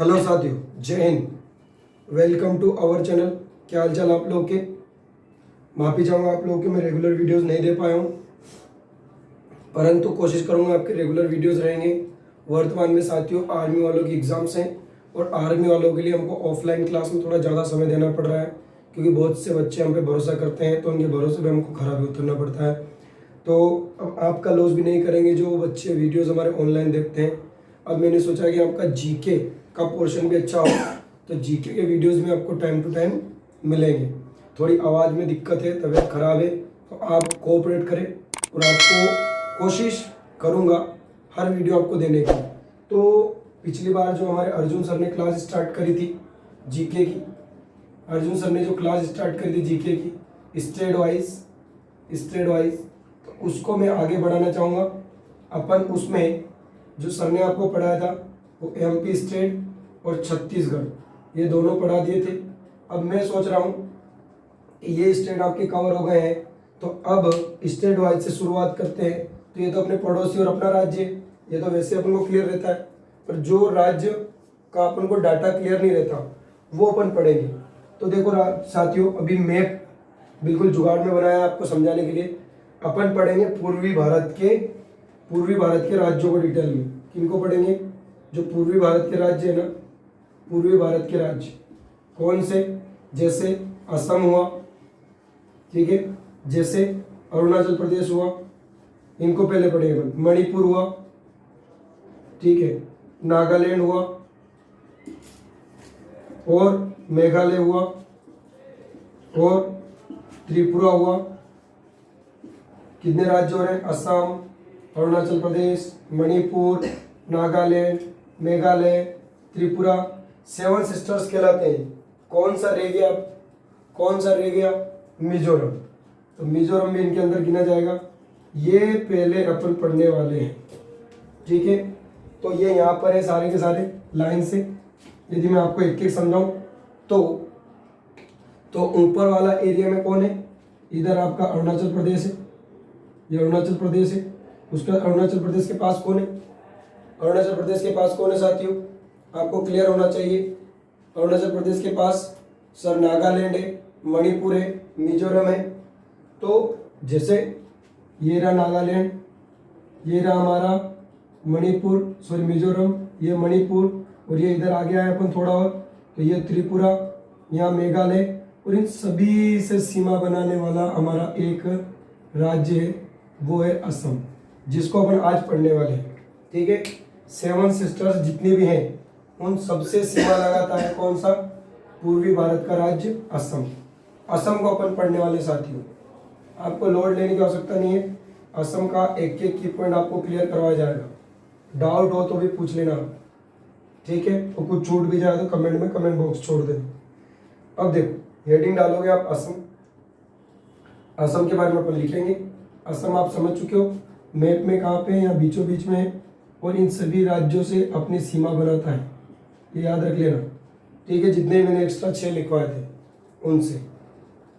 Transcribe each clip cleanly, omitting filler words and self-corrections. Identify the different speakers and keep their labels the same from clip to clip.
Speaker 1: Hello साथियों, जय Hind. Welcome to our channel. क्या हाल चाल आप लोगों के। माफ़ी चाहूँगा आप लोगों के मैं रेगुलर वीडियोस नहीं दे पाया हूँ, परंतु कोशिश करूँगा आपके रेगुलर वीडियोस रहेंगे। वर्तमान में साथियों आर्मी वालों की एग्ज़ाम्स हैं और आर्मी वालों के लिए हमको ऑफलाइन क्लास में थोड़ा ज़्यादा समय देना पड़ रहा है, क्योंकि बहुत से बच्चे हम पे भरोसा करते हैं तो उनके भरोसे पे हमको खरा भी उतरना पड़ता है। तो अब आपका लॉस भी नहीं करेंगे जो बच्चे वीडियोज़ हमारे ऑनलाइन देखते हैं। अब मैंने सोचा कि आपका जीके का पोर्शन भी अच्छा हो, तो जीके के वीडियोस में आपको टाइम टू टाइम मिलेंगे। थोड़ी आवाज़ में दिक्कत है, तबीयत खराब है, तो आप कोऑपरेट करें और आपको कोशिश करूँगा हर वीडियो आपको देने की। तो पिछली बार जो हमारे अर्जुन सर ने क्लास स्टार्ट करी थी जीके की, अर्जुन सर ने जो क्लास स्टार्ट करी थी जीके की स्टेट वाइज, तो उसको मैं आगे बढ़ाना चाहूँगा। अपन उसमें जो सर ने आपको पढ़ाया था वो एमपी स्टेट और छत्तीसगढ़ ये दोनों पढ़ा दिए थे। अब मैं सोच रहा हूँ ये स्टेट आपके कवर हो गए हैं, तो अब स्टेट वाइज से शुरुआत करते हैं। तो ये तो अपने पड़ोसी और अपना राज्य है, ये तो वैसे अपन को क्लियर रहता है, पर जो राज्य का अपन को डाटा क्लियर नहीं रहता वो अपन पढ़ेंगे। तो देखो साथियों, अभी मैप बिल्कुल जुगाड़ में बनाया है आपको समझाने के लिए। अपन पढ़ेंगे पूर्वी भारत के राज्यों को डिटेल में। किनको पढ़ेंगे? जो पूर्वी भारत के राज्य है ना, पूर्वी भारत के राज्य कौन से? जैसे असम हुआ, ठीक है, जैसे अरुणाचल प्रदेश हुआ, इनको पहले पढ़ेंगे अपन। मणिपुर हुआ, ठीक है, नागालैंड हुआ और मेघालय हुआ और त्रिपुरा हुआ। कितने राज्य हो रहे हैं? असम, अरुणाचल प्रदेश, मणिपुर, नागालैंड, मेघालय, त्रिपुरा। 7 सिस्टर्स कहलाते हैं। कौन सा रह गया? मिजोरम। तो मिजोरम भी इनके अंदर गिना जाएगा। ये पहले अपन पढ़ने वाले हैं, ठीक है। तो ये यहाँ पर है सारे के सारे लाइन से। यदि मैं आपको एक एक समझाऊं तो ऊपर वाला एरिया में कौन है? इधर आपका अरुणाचल प्रदेश है, ये अरुणाचल प्रदेश है। उसके अरुणाचल प्रदेश के पास कौन है? अरुणाचल प्रदेश के पास कौन है साथियों? आपको क्लियर होना चाहिए। अरुणाचल प्रदेश के पास सर नागालैंड है, मणिपुर है, मिजोरम है। तो जैसे ये रहा नागालैंड, ये रहा हमारा मिजोरम, ये मणिपुर, और ये इधर आ गया है अपन थोड़ा और, तो ये त्रिपुरा, यहाँ मेघालय, और इन सभी से सीमा बनाने वाला हमारा एक राज्य है, वो है असम, जिसको अपन आज पढ़ने वाले हैं, ठीक है। 7 सिस्टर्स जितने भी हैं उन सबसे सीमा लगाता है कौन सा? पूर्वी भारत का राज्य असम। असम को अपन पढ़ने वाले साथियों। आपको लोड लेने की आवश्यकता नहीं है, असम का एक एक की पॉइंट आपको क्लियर करवाया जाएगा। डाउट हो तो भी पूछ लेना, ठीक है। तो कुछ छूट भी जाए तो कमेंट में कमेंट बॉक्स छोड़ देना। अब देखो हेडिंग डालोगे आप असम के बारे में अपन लिखेंगे। असम आप समझ चुके हो मैप में कहाँ पे है, या बीचों बीच में है, और इन सभी राज्यों से अपनी सीमा बनाता है, ये याद रख लेना, ठीक है। जितने मैंने एक्स्ट्रा 6 लिखवाए थे उनसे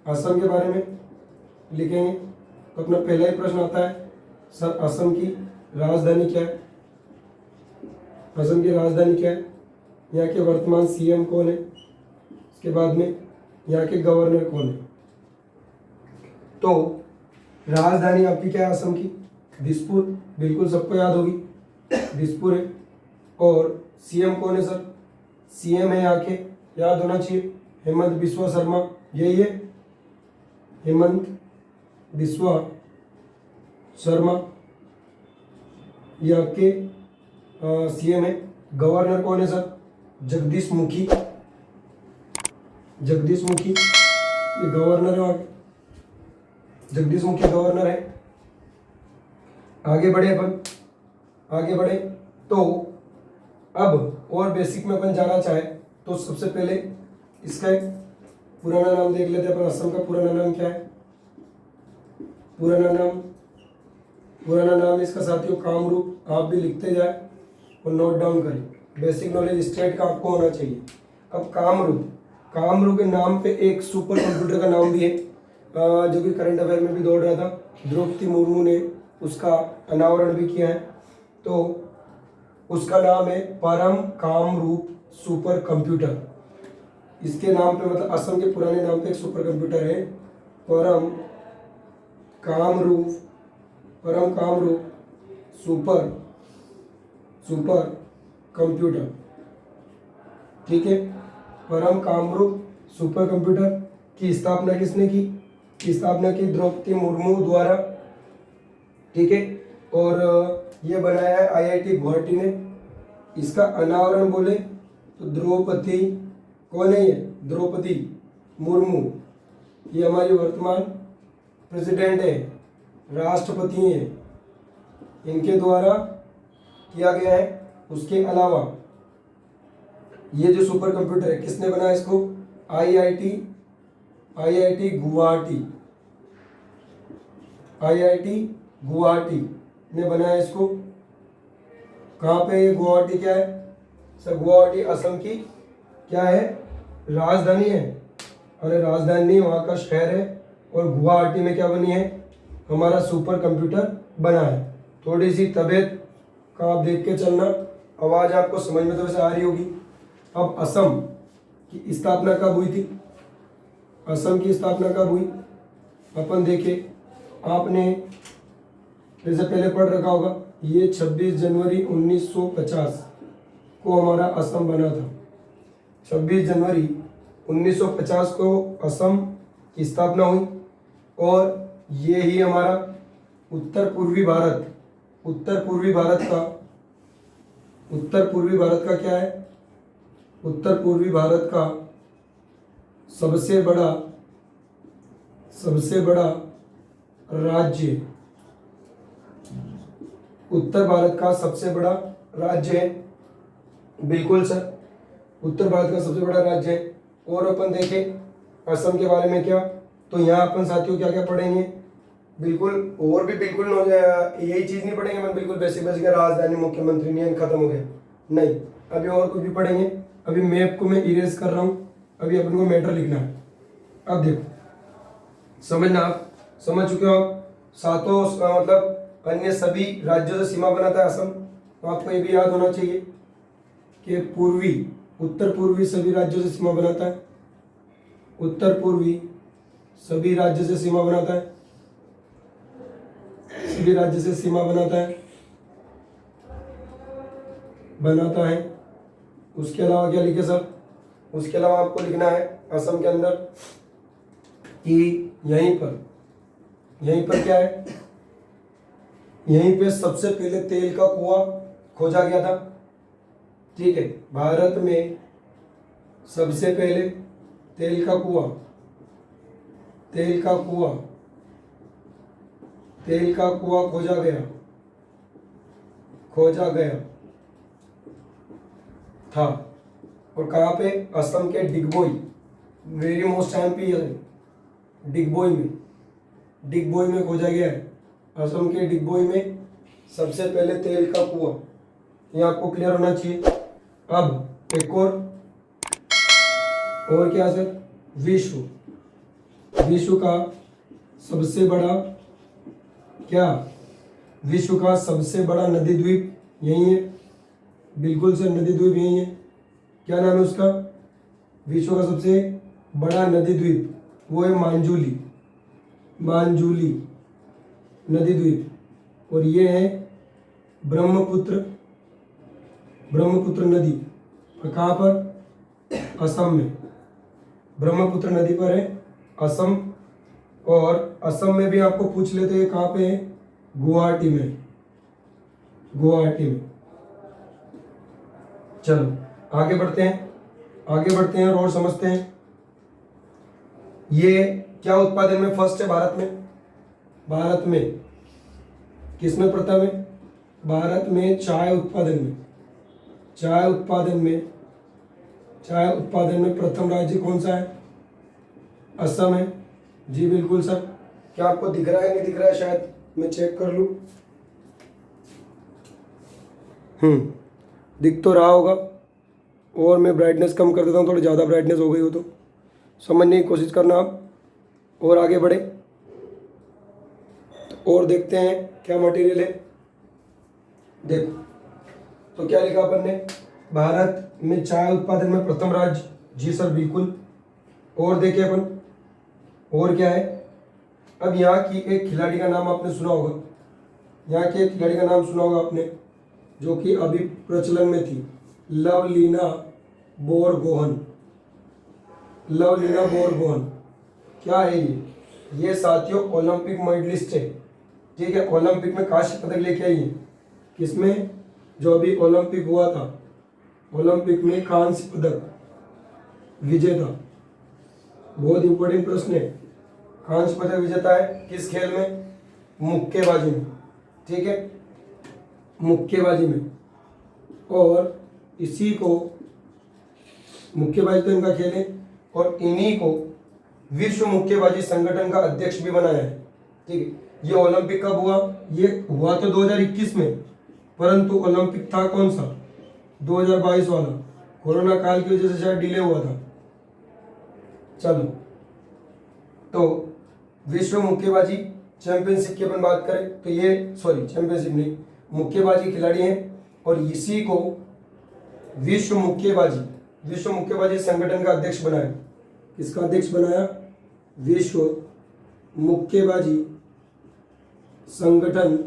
Speaker 1: असम के बारे में लिखेंगे। तो अपना पहला ही प्रश्न आता है, सर असम की राजधानी क्या है? असम की राजधानी क्या है? यहाँ के वर्तमान सीएम कौन है? इसके बाद में यहाँ के गवर्नर कौन है? तो राजधानी आपकी क्या है असम की? दिसपुर, बिल्कुल सबको याद होगी, दिसपुर है। और सीएम कौन है सर? सीएम है यहाँ के, याद होना चाहिए, हेमंत बिस्वा शर्मा, यही है, हेमंत बिस्वा शर्मा यहाँ के सीएम है। गवर्नर कौन है सर? जगदीश मुखी, ये गवर्नर है वहाँ के, जगदीश मुखी गवर्नर है। आगे बढ़े तो अब और बेसिक में अपन जाना चाहे तो सबसे पहले इसका एक पुराना नाम देख लेते हैं अपन। असम का पुराना नाम क्या है? पुराना नाम इसका साथियों कामरूप। आप भी लिखते जाए और नोट डाउन करें, बेसिक नॉलेज स्टेट का आपको होना चाहिए। अब कामरूप के नाम पे एक सुपर कंप्यूटर का नाम भी है, जो कि करंट अफेयर में भी दौड़ रहा था। द्रौपदी मुर्मू ने उसका अनावरण भी किया है। तो उसका नाम है परम कामरूप सुपर कंप्यूटर। इसके नाम पे मतलब असम के पुराने नाम पे एक सुपर कंप्यूटर है, परम कामरूप, परम कामरूप सुपर सुपर कंप्यूटर। ठीक है, परम कामरूप सुपर कंप्यूटर की स्थापना किसने की? स्थापना की द्रौपदी मुर्मू द्वारा। ठीक है, और ये बनाया है आईआईटी गुवाहाटी ने। इसका अनावरण बोले तो द्रौपदी, कौन है ये? द्रौपदी मुर्मू, ये हमारी वर्तमान प्रेसिडेंट है, राष्ट्रपति हैं, इनके द्वारा किया गया है। उसके अलावा ये जो सुपर कंप्यूटर है किसने बनाया इसको? आईआईटी गुवाहाटी, आईआईटी गुवाहाटी ने बनाया इसको। कहाँ पे ये गुवाहाटी क्या है सर? गुवाहाटी असम की क्या है? राजधानी है। अरे राजधानी नहीं, वहाँ का शहर है। और गुवाहाटी में क्या बनी है? हमारा सुपर कंप्यूटर बना है। थोड़ी सी तबीयत का आप देख के चलना, आवाज़ आपको समझ में तो वैसे आ रही होगी। अब असम की स्थापना कब हुई थी? असम की स्थापना कब हुई? अपन देखें, आपने जैसे पहले पढ़ रखा होगा, ये 26 जनवरी 1950 को हमारा असम बना था। 26 जनवरी 1950 को असम की स्थापना हुई। और ये ही हमारा उत्तर पूर्वी भारत क्या है? उत्तर पूर्वी भारत का सबसे बड़ा राज्य, उत्तर भारत का सबसे बड़ा राज्य है। बिल्कुल सर, उत्तर भारत का सबसे बड़ा राज्य है। और अपन देखें असम के बारे में क्या, तो यहाँ अपन साथियों क्या क्या पढ़ेंगे? बिल्कुल, और भी बिल्कुल यही चीज़ नहीं पढ़ेंगे अपन, बिल्कुल बेसिक राजधानी, मुख्यमंत्री, नियम खत्म हो गया नहीं, अभी और कुछ भी पढ़ेंगे। अभी मैप को मैं इरेज कर रहा हूँ, अभी अपन को मैटर लिखना है। अब देखो, समझना, आप समझ चुके हो, आप सातों मतलब अन्य सभी राज्यों से सीमा बनाता है असम। तो आपको ये भी याद होना चाहिए कि उत्तर पूर्वी सभी राज्यों से सीमा बनाता है। उत्तर पूर्वी सभी राज्यों से सीमा बनाता है, सभी राज्य से सीमा बनाता है। उसके अलावा क्या लिखे सर? उसके अलावा आपको लिखना है असम के अंदर कि यहीं पर क्या है? यहीं पे सबसे पहले तेल का कुआं खोजा गया था। ठीक है, भारत में सबसे पहले तेल का कुआं खोजा गया था। और कहाँ पे? असम के डिगबोई, वेरी मोस्ट एमपी है, डिगबोई में खोजा गया है। असम के डिगबोई में सबसे पहले तेल का कुआं, ये आपको क्लियर होना चाहिए। अब एक और क्या सर? विश्व का सबसे बड़ा क्या? विश्व का सबसे बड़ा नदी द्वीप यही है। बिल्कुल सर, नदी द्वीप यही है। क्या नाम है उसका? विश्व का सबसे बड़ा नदी द्वीप वो है मांजुली नदी द्वीप। और ये है ब्रह्मपुत्र नदी। और कहाँ पर? असम में। ब्रह्मपुत्र नदी पर है असम। और असम में भी आपको पूछ लेते हैं कहाँ पे है? गुवाहाटी में। चलो आगे बढ़ते हैं और समझते हैं ये क्या उत्पादन में फर्स्ट है भारत में किसमें प्रथम है? भारत में चाय उत्पादन में प्रथम राज्य कौन सा है? असम है। जी बिल्कुल सर। क्या आपको दिख रहा है, नहीं दिख रहा है? शायद मैं चेक कर लूं। दिख तो रहा होगा। और मैं ब्राइटनेस कम कर देता हूँ, थोड़ी ज़्यादा ब्राइटनेस हो गई हो तो समझने की कोशिश करना आप। और आगे बढ़े और देखते हैं क्या मटेरियल है। देखो तो क्या लिखा अपन ने? भारत में चाय उत्पादन में प्रथम राज्य? जी सर बिल्कुल। और देखें अपन, और क्या है, अब यहाँ की एक खिलाड़ी का नाम आपने सुना होगा, यहाँ के एक खिलाड़ी का नाम सुना होगा आपने, जो कि अभी प्रचलन में थी, लवलीना बोरगोहन। लवलीना बोरगोहन क्या है ये साथियों ओलंपिक मेडलिस्ट है, ठीक है, ओलंपिक में कांस्य पदक लेके आई है। किसमें? जो अभी ओलंपिक हुआ था, ओलंपिक में कांस्य पदक विजेता। बहुत इंपॉर्टेंट प्रश्न है। कांस्य पदक विजेता है किस खेल में? मुक्केबाजी में, ठीक है, मुक्केबाजी में। और इसी को, मुक्केबाजी तो इनका खेल है, और इन्हीं को विश्व मुक्केबाजी संगठन का अध्यक्ष भी बनाया है, ठीक है। ये ओलंपिक कब हुआ? ये हुआ तो 2021 में, परंतु ओलंपिक था कौन सा? 2022 वाला। कोरोना काल की वजह से शायद डिले हुआ था। चलो, तो विश्व मुक्केबाजी चैंपियनशिप की अपन बात करें तो ये, सॉरी चैंपियनशिप नहीं, मुक्केबाजी खिलाड़ी हैं, और इसी को विश्व मुक्केबाजी संगठन का अध्यक्ष बनाया। किसका अध्यक्ष बनाया? विश्व मुक्केबाजी संगठन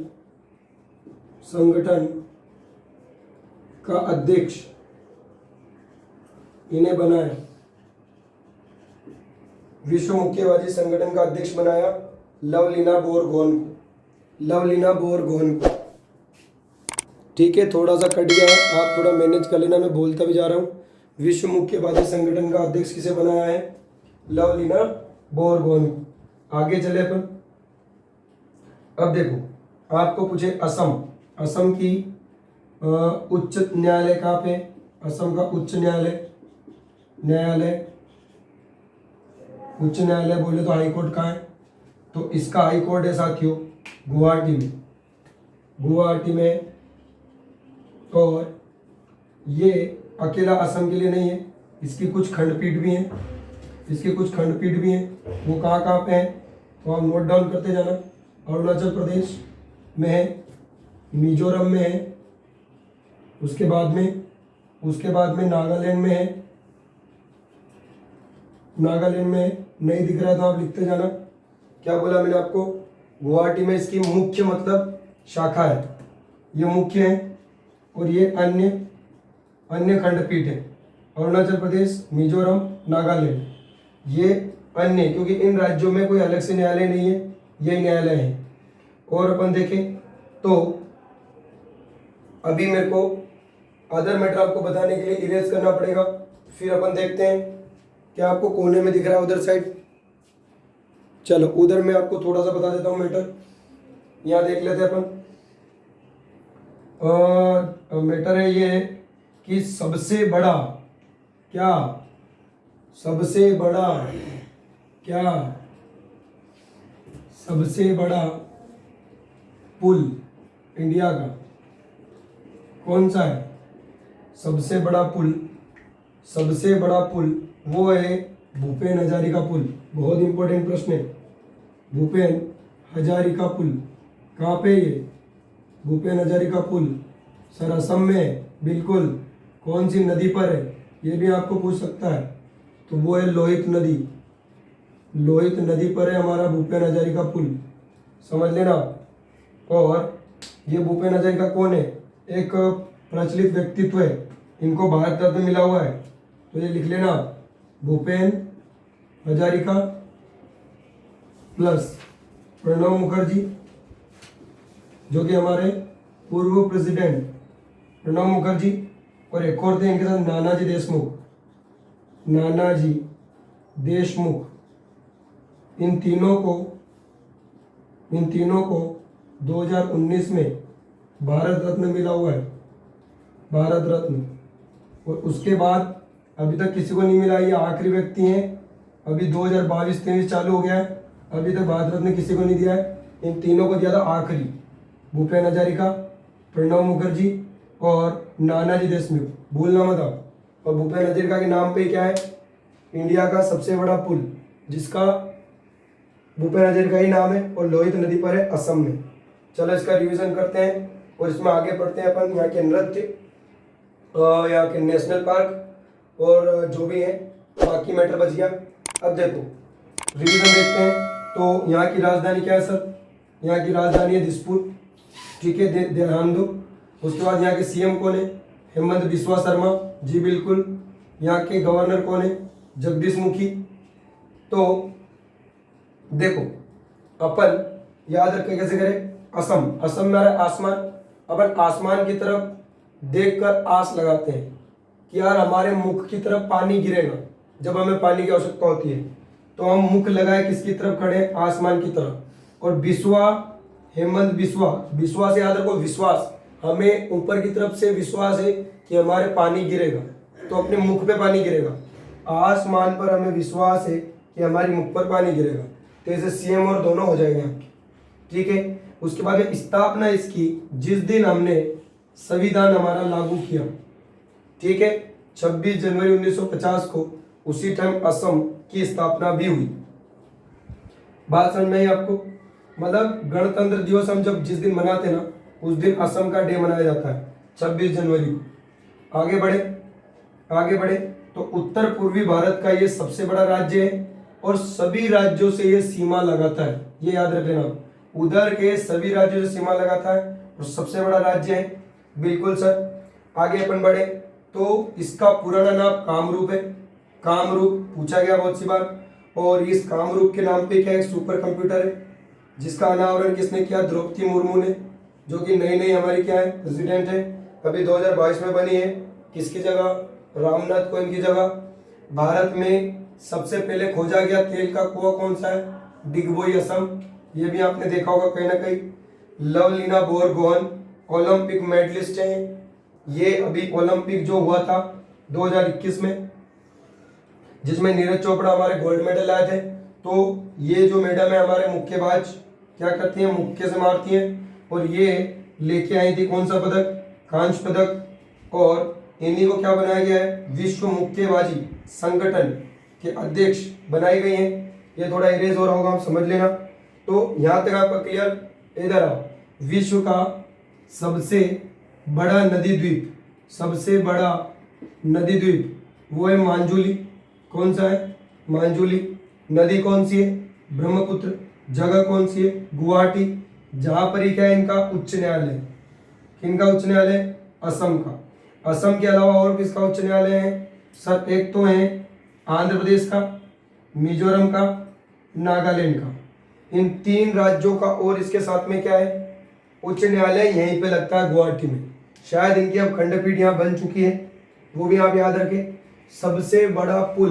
Speaker 1: का अध्यक्ष इन्हें बनाया। विश्व मुक्केबाजी संगठन का अध्यक्ष बनाया लवलीना बोरगोहन को। ठीक है, थोड़ा सा कट गया है, आप थोड़ा मैनेज कर लेना, मैं बोलता भी जा रहा हूँ। विश्व मुक्केबाजी संगठन का अध्यक्ष किसे बनाया है? लवलीना बोरगोहन। आगे चले अपन। अब देखो, आपको पूछे असम की उच्च न्यायालय कहाँ पे? असम का उच्च न्यायालय बोले तो हाई कोर्ट कहाँ है? तो इसका हाई कोर्ट है साथियों गुवाहाटी में। और ये अकेला असम के लिए नहीं है, इसकी कुछ खंडपीठ भी हैं, वो कहाँ पे है? तो आप नोट डाउन करते जाना। अरुणाचल प्रदेश में है, मिजोरम में है, उसके बाद में नागालैंड में है, नहीं दिख रहा है तो आप लिखते जाना। क्या बोला मैंने आपको? गुवाहाटी में इसकी मुख्य मतलब शाखा है, ये मुख्य है, और ये अन्य खंडपीठ है। अरुणाचल प्रदेश, मिजोरम, नागालैंड, ये अन्य, क्योंकि इन राज्यों में कोई अलग से न्यायालय नहीं है, यही न्यायालय है। और अपन देखें तो अभी मेरे को अदर मैटर आपको बताने के लिए इरेज करना पड़ेगा, फिर अपन देखते हैं क्या आपको कोने में दिख रहा है उधर साइड। चलो, उधर मैं आपको थोड़ा सा बता देता हूँ मैटर, यहाँ देख लेते हैं अपन। मैटर है ये कि सबसे बड़ा पुल इंडिया का कौन सा है? सबसे बड़ा पुल वो है भूपेन हजारिका पुल। बहुत इंपॉर्टेंट प्रश्न है। भूपेन हजारिका पुल कहाँ पे? ये भूपेन हजारिका पुल सर असम में है, बिल्कुल। कौन सी नदी पर है ये भी आपको पूछ सकता है, तो वो है लोहित नदी पर है हमारा भूपेन हजारिका पुल, समझ लेना। और ये भूपेन हजारिका कौन है? एक प्रचलित व्यक्तित्व है, इनको भारत रत्न मिला हुआ है, तो ये लिख लेना, भूपेन हजारिका प्लस प्रणब मुखर्जी, जो कि हमारे पूर्व प्रेसिडेंट प्रणब मुखर्जी, और एक और थे इनके साथ नानाजी देशमुख। इन तीनों को 2019 में भारत रत्न मिला हुआ है, भारत रत्न। और उसके बाद अभी तक किसी को नहीं मिला, ये आखिरी व्यक्ति हैं। अभी 2022-23 चालू हो गया है, अभी तक भारत रत्न किसी को नहीं दिया है। इन तीनों को दिया था आखिरी, भूपेन हजारिका, प्रणब मुखर्जी और नानाजी देशमुख, भूलना मत आप। और भूपेन हजारिका के नाम पे क्या है? इंडिया का सबसे बड़ा पुल, जिसका भूपेन हजारिका ही नाम है, और लोहित नदी पर है असम में। चलो, इसका रिवीजन करते हैं और इसमें आगे पढ़ते हैं अपन यहाँ के नृत्य। यहाँ के नेशनल पार्क और जो भी है, बाकी मैटर बच गया। अब देखो रिवीजन देखते हैं। तो यहाँ की राजधानी क्या है सर? यहाँ की राजधानी है दिसपुर, ठीक है, ध्यान दो। उसके बाद यहाँ के सीएम कौन है? हेमंत बिस्वा शर्मा जी, बिल्कुल। यहाँ के गवर्नर कौन है? जगदीश मुखी। तो देखो अपन याद रखें कैसे करें। असम, असम में आ रहा है आसमान। अपन आसमान की तरफ देखकर आस लगाते हैं कि यार हमारे मुख की तरफ पानी गिरेगा। जब हमें पानी की आवश्यकता होती है तो हम मुख लगाए किसकी तरफ खड़े हैं? आसमान की तरफ। और बिस्वा, हेमंत बिस्वा, बिस्वा से याद रखो विश्वास, हमें ऊपर की तरफ से विश्वास है कि हमारे पानी गिरेगा, तो अपने मुख पे पानी गिरेगा। आसमान पर हमें विश्वास है कि हमारी मुख पर पानी गिरेगा। तो ऐसे सीएम और दोनों हो जाएंगे आपके, ठीक है। उसके बाद में स्थापना इसकी जिस दिन हमने संविधान हमारा लागू किया, ठीक है, 26 जनवरी 1950 को, उसी टाइम असम की स्थापना भी हुई। बात समझ में आई आपको? मतलब गणतंत्र दिवस हम जब जिस दिन मनाते ना, उस दिन असम का डे मनाया जाता है 26 जनवरी को। आगे बढ़े, आगे बढ़े तो उत्तर पूर्वी भारत का ये सबसे बड़ा राज्य है और सभी राज्यों से ये सीमा लगाता है, ये याद रख लेना। उधर के सभी राज्यों से सीमा लगाता है और सबसे बड़ा राज्य है, बिल्कुल सर। आगे अपन बढ़े तो इसका पुराना नाम कामरूप है। कामरूप पूछा गया बहुत सी बार। और इस कामरूप के नाम पे क्या एक सुपर कंप्यूटर है जिसका अनावरण किसने किया? द्रौपदी मुर्मू ने, जो कि नई नई हमारी क्या है? प्रेसिडेंट है। अभी 2022 में बनी है। किसकी जगह? रामनाथ कोविंद की जगह। भारत में सबसे पहले खोजा गया तेल का कुआं कौन सा है? डिगबोई, असम। ये भी आपने देखा होगा कहीं ना कहीं। लवलीना बोरगोहन ओलंपिक मेडलिस्ट है। ये अभी ओलंपिक जो हुआ था 2021 में, जिसमें नीरज चोपड़ा हमारे गोल्ड मेडल लाए थे। तो ये जो मैडम है हमारे मुक्केबाज क्या करती हैं? मुक्के से मारती हैं। और ये लेके आई थी कौन सा पदक? कांस्य पदक। और इन्हीं को क्या बनाया गया है? विश्व मुक्केबाजी संगठन के अध्यक्ष बनाई गई हैं। ये थोड़ा इरेज हो रहा होगा, आप समझ लेना। तो यहाँ तक आपका क्लियर? इधर आओ। विश्व का सबसे बड़ा नदी द्वीप, सबसे बड़ा नदी द्वीप वो है मांजुली। कौन सा है? मांजुली। नदी कौन सी है? ब्रह्मपुत्र। जगह कौन सी है? गुवाहाटी। जहां पर ही क्या है? इनका उच्च न्यायालय। किनका उच्च न्यायालय? असम का। असम के अलावा और किसका उच्च न्यायालय है सर? एक तो है आंध्र प्रदेश का, मिजोरम का, नागालैंड का। इन तीन राज्यों का और इसके साथ में क्या है? उच्च न्यायालय यहीं पे लगता है गुवाहाटी में। शायद इनकी अब खंडपीठ यहाँ बन चुकी है, वो भी आप याद रखें। सबसे बड़ा पुल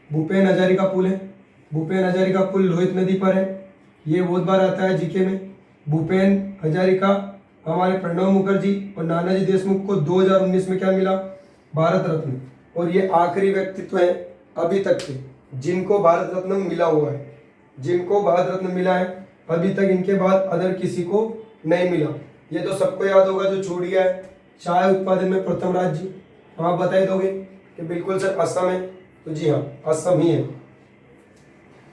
Speaker 1: भूपेन हजारिका पुल है। भूपेन हजारिका पुल लोहित नदी पर है। ये बहुत बार आता है जीके में। भूपेन हजारिका हमारे प्रणब मुखर्जी और नानाजी देशमुख को 2019 में क्या मिला? भारत रत्न। और ये आखिरी व्यक्तित्व है अभी तक के जिनको भारत रत्न मिला हुआ है, जिनको भारत रत्न मिला है। अभी तक इनके बाद अदर किसी को नहीं मिला। ये तो सबको याद होगा जो छूट गया है। चाय उत्पादन में प्रथम राज्य आप बता दोगे कि बिल्कुल सर असम है। तो जी हाँ, असम ही है।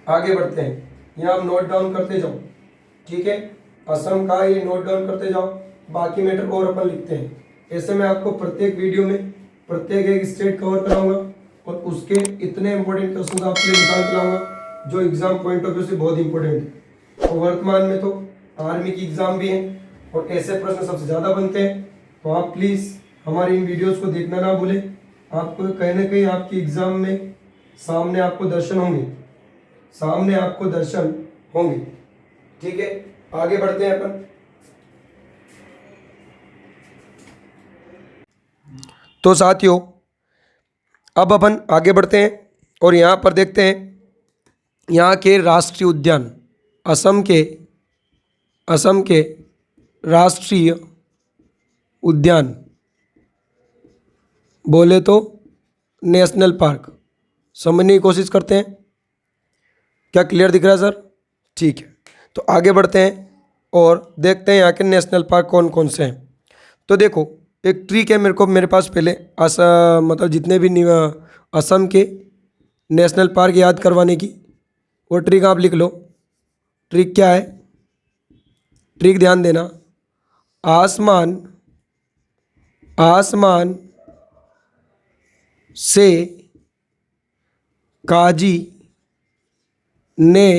Speaker 1: आगे बढ़ते हैं, यहाँ आप नोट डाउन करते जाओ, ठीक है। असम का ये नोट डाउन करते जाओ, बाकी मैटर और अपन लिखते हैं। ऐसे मैं आपको प्रत्येक वीडियो में प्रत्येक एक स्टेट कवर कराऊंगा और उसके इतने इंपॉर्टेंट क्वेश्चन आपके लिए निकाल के लाऊंगा जो एग्जाम पॉइंट ऑफ व्यू से बहुत इंपॉर्टेंट है। और वर्तमान में तो आर्मी की एग्जाम भी है और ऐसे प्रश्न सबसे ज़्यादा बनते हैं। तो आप प्लीज़ हमारे इन वीडियोज़ को देखना ना भूलें। आपको कहीं ना कहीं आपकी एग्जाम में सामने आपको दर्शन होंगे, सामने आपको दर्शन होंगे, ठीक है। आगे बढ़ते हैं अपन। तो साथियों अब अपन आगे बढ़ते हैं और यहाँ पर देखते हैं यहाँ के राष्ट्रीय उद्यान। असम के राष्ट्रीय उद्यान बोले तो नेशनल पार्क समझने की कोशिश करते हैं। क्या क्लियर दिख रहा है सर? ठीक है, तो आगे बढ़ते हैं और देखते हैं यहाँ के नेशनल पार्क कौन कौन से हैं। तो देखो एक ट्रिक है मेरे पास पहले मतलब जितने भी असम के नेशनल पार्क याद करवाने की, वो ट्रिक आप लिख लो। ट्रिक क्या है? ट्रिक ध्यान देना। आसमान से काजी ने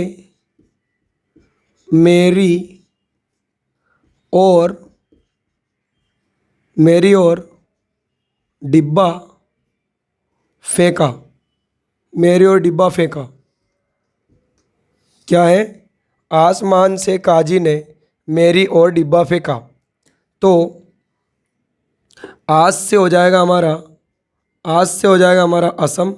Speaker 1: मेरी और डिब्बा फेंका। मेरी और डिब्बा फेंका। क्या है? आसमान से काजी ने मेरी और डिब्बा फेंका। तो आज से हो जाएगा हमारा असम।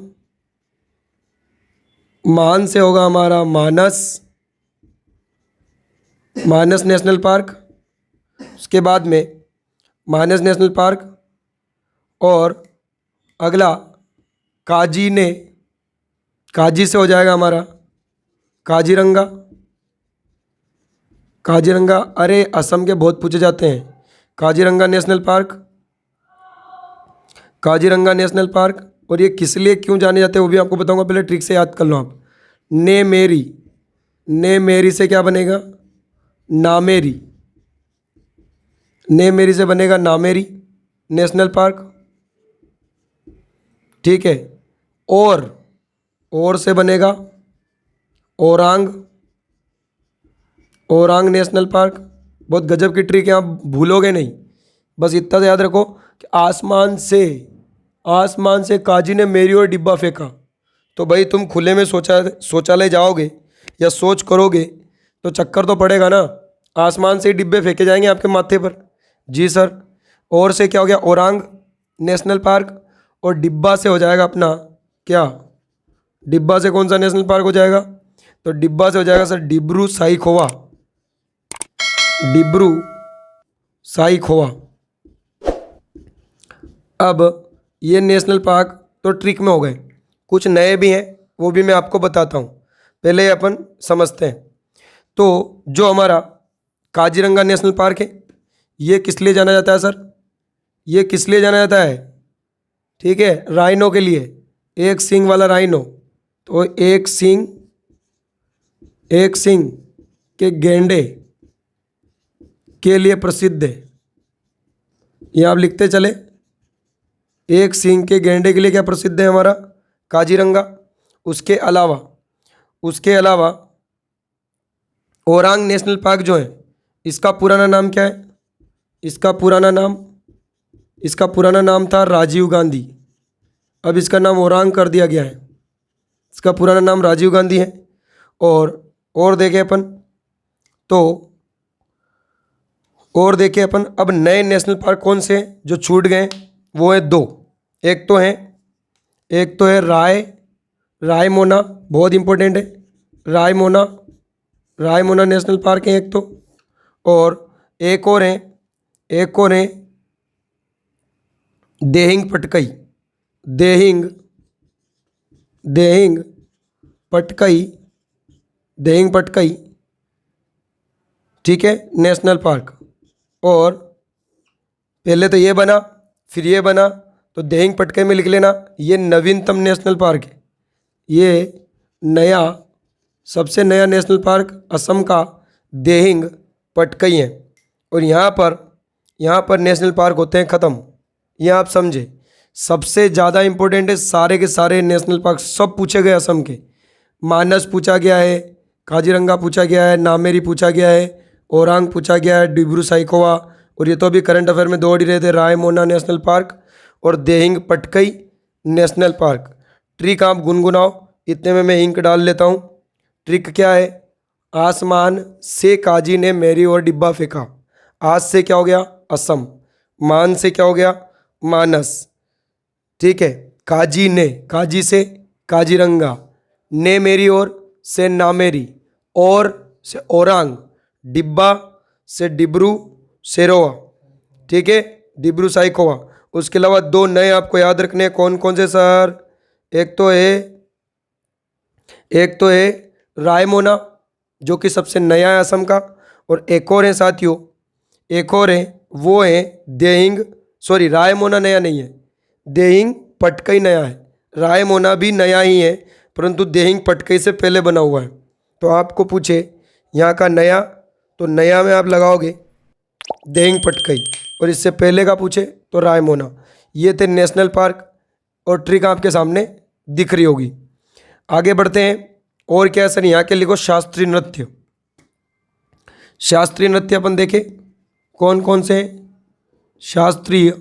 Speaker 1: मान से होगा हमारा मानस नेशनल पार्क। उसके बाद में मानस नेशनल पार्क। और अगला काजी से हो जाएगा हमारा काजीरंगा। अरे असम के बहुत पूछे जाते हैं। Kaziranga national park. और ये किस लिए क्यों जाने जाते हैं वो भी आपको बताऊंगा, पहले ट्रिक से याद कर लो आप। ने मेरी से क्या बनेगा? नामेरी। ने मेरी से बनेगा नामेरी नेशनल पार्क। ठीक है। और से बनेगा ओरांग नेशनल पार्क। बहुत गजब की ट्रिक है, आप भूलोगे नहीं। बस इतना तो याद रखो कि आसमान से काजी ने मेरी और डिब्बा फेंका। तो भाई तुम खुले में शौचालय जाओगे या सोच करोगे तो चक्कर तो पड़ेगा ना। आसमान से ही डिब्बे फेंके जाएंगे आपके माथे पर। जी सर। और से क्या हो गया? Orang national park. और डिब्बा से हो जाएगा अपना क्या? डिब्बा से कौन सा नेशनल पार्क हो जाएगा? तो डिब्बा से हो जाएगा सर डिब्रू साईखोवा। अब ये नेशनल पार्क तो ट्रिक में हो गए। कुछ नए भी हैं, वो भी मैं आपको बताता हूँ। पहले अपन समझते हैं। तो जो हमारा काजीरंगा नेशनल पार्क है, ये किस लिए जाना जाता है सर? ये किस लिए जाना जाता है? ठीक है, राइनो के लिए। एक सींग वाला राइनो। तो एक सींग के गेंडे के लिए प्रसिद्ध है। ये आप लिखते चले। एक सींग के गेंडे के लिए क्या प्रसिद्ध है हमारा? काजीरंगा। उसके अलावा ओरांग नेशनल पार्क जो है, इसका पुराना नाम क्या है? इसका पुराना नाम था राजीव गांधी। अब इसका नाम ओरांग कर दिया गया है। इसका पुराना नाम राजीव गांधी है। और देखें अपन अब नए नेशनल पार्क कौन से हैं जो छूट गए? वो है दो। एक तो है रायमोना, बहुत इंपॉर्टेंट है। रायमोना नेशनल पार्क है एक तो। और एक और है देहिंग पटकई। ठीक है, नेशनल पार्क। और पहले तो ये बना, फिर ये बना, तो देहिंग पटकई में लिख लेना। ये नवीनतम नेशनल पार्क है। ये सबसे नया नेशनल पार्क असम का देहिंग पटकई है। और यहाँ पर नेशनल पार्क होते हैं ख़त्म। ये आप समझे। सबसे ज़्यादा इम्पोर्टेंट है, सारे के सारे नेशनल पार्क सब पूछे गए असम के। मानस पूछा गया है, काजीरंगा पूछा गया है, नामेरी पूछा गया है, ओरांग पूछा गया है, डिब्रू साईखोवा। और ये तो अभी करंट अफेयर में दौड़ ही रहे थे, रायमोना नेशनल पार्क और Dehing Patkai national park. Trick आप गुनगुनाओ, इतने में मैं इंक डाल लेता हूँ। ट्रिक क्या है? आसमान से काजी ने मेरी और डिब्बा फेंका। आज से क्या हो गया? असम। मान से क्या हो गया? मानस। ठीक है। काजी से काजीरंगा। ने मेरी और से नामेरी। और से ओरांग। डिब्बा से डिब्रू सेरोवा। ठीक है, डिब्रू साईखोवा। उसके अलावा दो नए आपको याद रखने हैं। कौन कौन से सर? एक तो है रायमोना, जो कि सबसे नया है असम का। और एक और है साथियों, वो है रायमोना नया नहीं है, देहिंग पटकई नया है। रायमोना भी नया ही है, परंतु देहिंग पटकई से पहले बना हुआ है। तो आपको पूछे यहाँ का नया, तो नया में आप लगाओगे देहिंग पटकई। और इससे पहले का पूछे तो रायमोना। ये थे नेशनल पार्क। और ट्रिक आपके सामने दिख रही होगी। आगे बढ़ते हैं। और क्या है सर, यहाँ के लिखो शास्त्रीय नृत्य। शास्त्रीय नृत्य अपन देखें कौन कौन से हैं। शास्त्रीय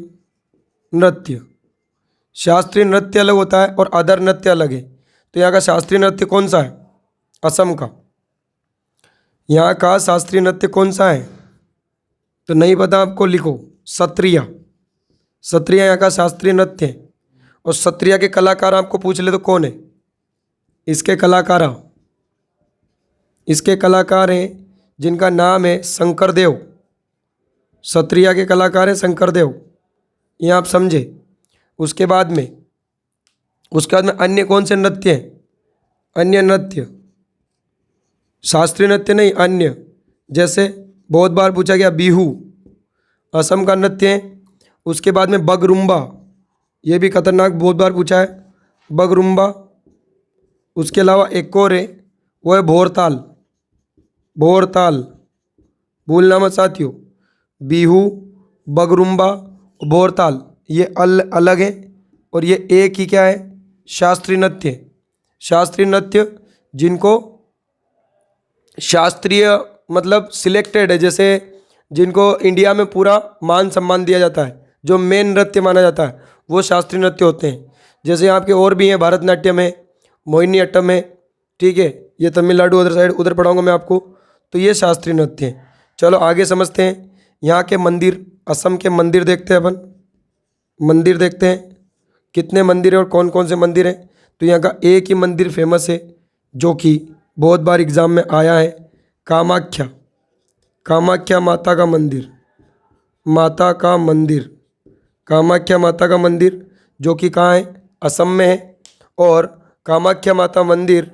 Speaker 1: नृत्य, शास्त्रीय नृत्य अलग होता है और अदर नृत्य अलग है। तो यहाँ का शास्त्रीय नृत्य कौन सा है, असम का। यहाँ का शास्त्रीय नृत्य कौन सा है, तो नहीं पता आपको, लिखो सत्रिया। सत्रिया यहाँ का शास्त्रीय नृत्य है। और सत्रिया के कलाकार आपको पूछ ले तो कौन है, इसके कलाकार हैं जिनका नाम है शंकर देव। सत्रिया के कलाकार हैं शंकर देव, ये आप समझे। उसके बाद में अन्य कौन से नृत्य हैं, अन्य नृत्य, शास्त्रीय नृत्य नहीं, अन्य। जैसे बहुत बार पूछा गया बिहू, असम का नृत्य है। उसके बाद में बगरुम्बा, ये भी खतरनाक, बहुत बार पूछा है बगरुम्बा। उसके अलावा एक और है, वो है भोरताल। भोरताल भूलना मत साथियों, बिहू, बगरुम्बा, भोरताल ये अलग है और ये एक ही क्या है, शास्त्रीय नृत्य। शास्त्रीय नृत्य जिनको शास्त्रीय मतलब सिलेक्टेड है, जैसे जिनको इंडिया में पूरा मान सम्मान दिया जाता है, जो मेन नृत्य माना जाता है, वो शास्त्रीय नृत्य होते हैं। जैसे यहाँ के और भी हैं, भरतनाट्यम है, मोहिनी अट्टम है, ठीक है, ये तमिलनाडु उधर साइड, उधर पढ़ाऊँगा मैं आपको। तो ये शास्त्रीय नृत्य है। चलो आगे समझते हैं। यहाँ के मंदिर, असम के मंदिर देखते हैं अपन। मंदिर देखते हैं कितने मंदिर है और कौन कौन से मंदिर हैं। तो यहाँ का एक ही मंदिर फेमस है जो कि बहुत बार एग्जाम में आया है, कामाख्या। कामाख्या माता का मंदिर, माता का मंदिर, कामाख्या माता का मंदिर जो कि कहाँ है, असम में है। और कामाख्या माता मंदिर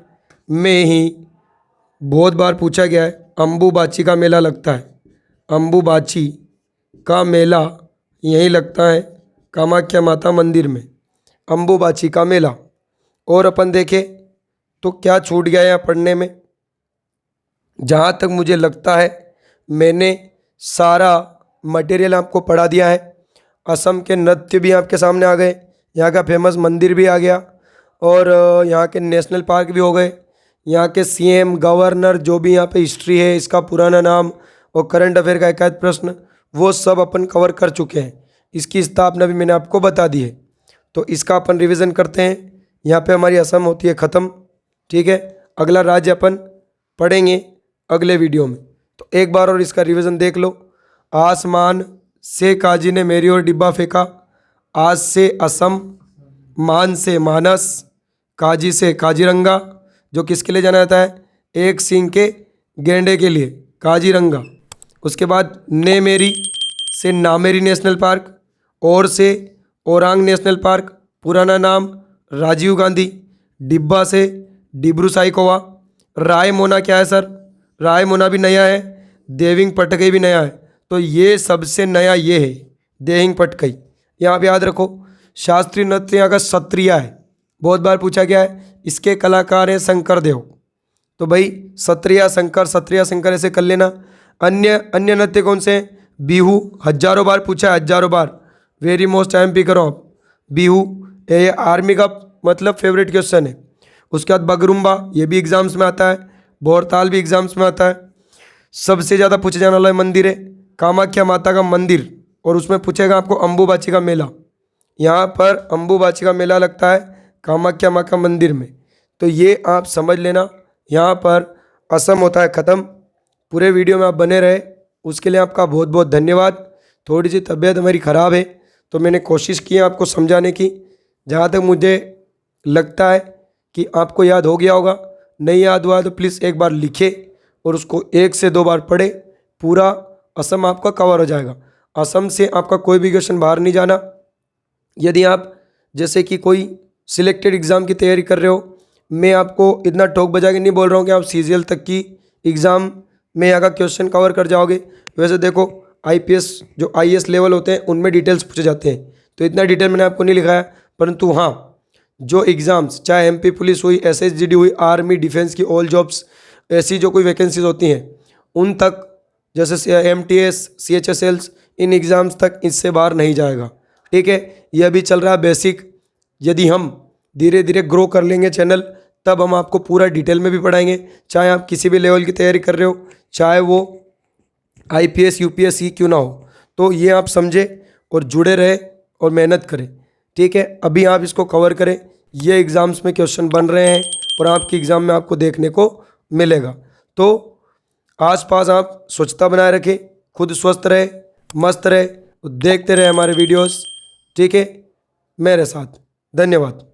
Speaker 1: में ही बहुत बार पूछा गया है, अम्बुबाची का मेला लगता है। अम्बुबाची का मेला यहीं लगता है कामाख्या माता मंदिर में, अम्बुबाची का मेला। और अपन देखें तो क्या छूट गया यहाँ पढ़ने में। जहाँ तक मुझे लगता है मैंने सारा मटेरियल आपको पढ़ा दिया है। असम के नृत्य भी आपके सामने आ गए, यहाँ का फेमस मंदिर भी आ गया, और यहाँ के नेशनल पार्क भी हो गए, यहाँ के सीएम, गवर्नर, जो भी यहाँ पे हिस्ट्री है, इसका पुराना नाम और करंट अफेयर का एक प्रश्न, वो सब अपन कवर कर चुके हैं। इसकी स्थापना भी मैंने आपको बता दी है। तो इसका अपन रिवीजन करते हैं। यहाँ पे हमारी असम होती है ख़त्म, ठीक है। अगला राज्य अपन पढ़ेंगे अगले वीडियो में। तो एक बार और इसका रिवीजन देख लो। आसमान से काजी ने मेरी ओर डिब्बा फेंका, आज से असम, मान से मानस, काजी से काजीरंगा, जो किसके लिए जाना जाता है, एक सींग के गेंडे के लिए, काजीरंगा। उसके बाद ने मेरी से नामेरी नेशनल पार्क, और से ओरांग नेशनल पार्क, पुराना नाम राजीव गांधी। डिब्बा से डिब्रू साइकोवा। रायमोना क्या है सर, रायमोना भी नया है, देविंग पटकई भी नया है। तो ये सबसे नया ये है देहिंग पटकई, यहाँ पे याद रखो। शास्त्रीय नृत्य यहाँ का सत्रिया है, बहुत बार पूछा गया है। इसके कलाकार हैं शंकर देव। तो भाई सत्रिया शंकर ऐसे कर लेना। अन्य नृत्य कौन से हैं, बिहू, हजारों बार पूछा है, हजारों बार, वेरी मोस्ट एमपी करो आप। बिहू ये आर्मी का मतलब फेवरेट क्वेश्चन है। उसके बाद बगरुम्बा, ये भी एग्जाम्स में आता है। भोरताल भी एग्जाम्स में आता है। सबसे ज़्यादा पूछे जाने वाला मंदिर है कामाख्या माता का मंदिर, और उसमें पूछेगा आपको अम्बुबाची का मेला। यहाँ पर अम्बुबाची का मेला लगता है कामाख्या माँ का मंदिर में। तो ये आप समझ लेना। यहाँ पर असम होता है ख़त्म। पूरे वीडियो में आप बने रहे, उसके लिए आपका बहुत बहुत धन्यवाद। थोड़ी सी तबीयत हमारी ख़राब है, तो मैंने कोशिश की है आपको समझाने की। जहाँ तक मुझे लगता है कि आपको याद हो गया होगा, नहीं याद हुआ तो प्लीज़ एक बार लिखे और उसको 1 से 2 बार पढ़े। पूरा असम आपका कवर हो जाएगा। असम से आपका कोई भी क्वेश्चन बाहर नहीं जाना। यदि आप जैसे कि कोई सिलेक्टेड एग्ज़ाम की तैयारी कर रहे हो, मैं आपको इतना ठोक बजा के नहीं बोल रहा हूँ कि आप सीजीएल तक की एग्ज़ाम में यहाँ का क्वेश्चन कवर कर जाओगे। वैसे देखो आईपीएस जो आईएएस लेवल होते हैं उनमें डिटेल्स पूछे जाते हैं, तो इतना डिटेल मैंने आपको नहीं लिखाया। परंतु हाँ, जो एग्ज़ाम्स चाहे एमपी पुलिस हुई, एसएसजीडी हुई, आर्मी, डिफेंस की ऑल जॉब्स, ऐसी जो कोई वैकेंसीज होती हैं उन तक, जैसे एमटीएस, सीएचएसएल्स, इन एग्ज़ाम्स तक इससे बाहर नहीं जाएगा, ठीक है। ये अभी चल रहा है बेसिक, यदि हम धीरे धीरे ग्रो कर लेंगे चैनल, तब हम आपको पूरा डिटेल में भी पढ़ाएंगे। चाहे आप किसी भी लेवल की तैयारी कर रहे हो, चाहे वो IPS UPSC क्यों ना हो, तो ये आप समझे और जुड़े रहे और मेहनत करें। ठीक है, अभी आप इसको कवर करें। ये एग्ज़ाम्स में क्वेश्चन बन रहे हैं और आपके एग्ज़ाम में आपको देखने को मिलेगा। तो आसपास आप स्वच्छता बनाए रखें, खुद स्वस्थ रहे, मस्त रहे, देखते रहे हमारे वीडियोस। ठीक है, मेरे साथ। धन्यवाद।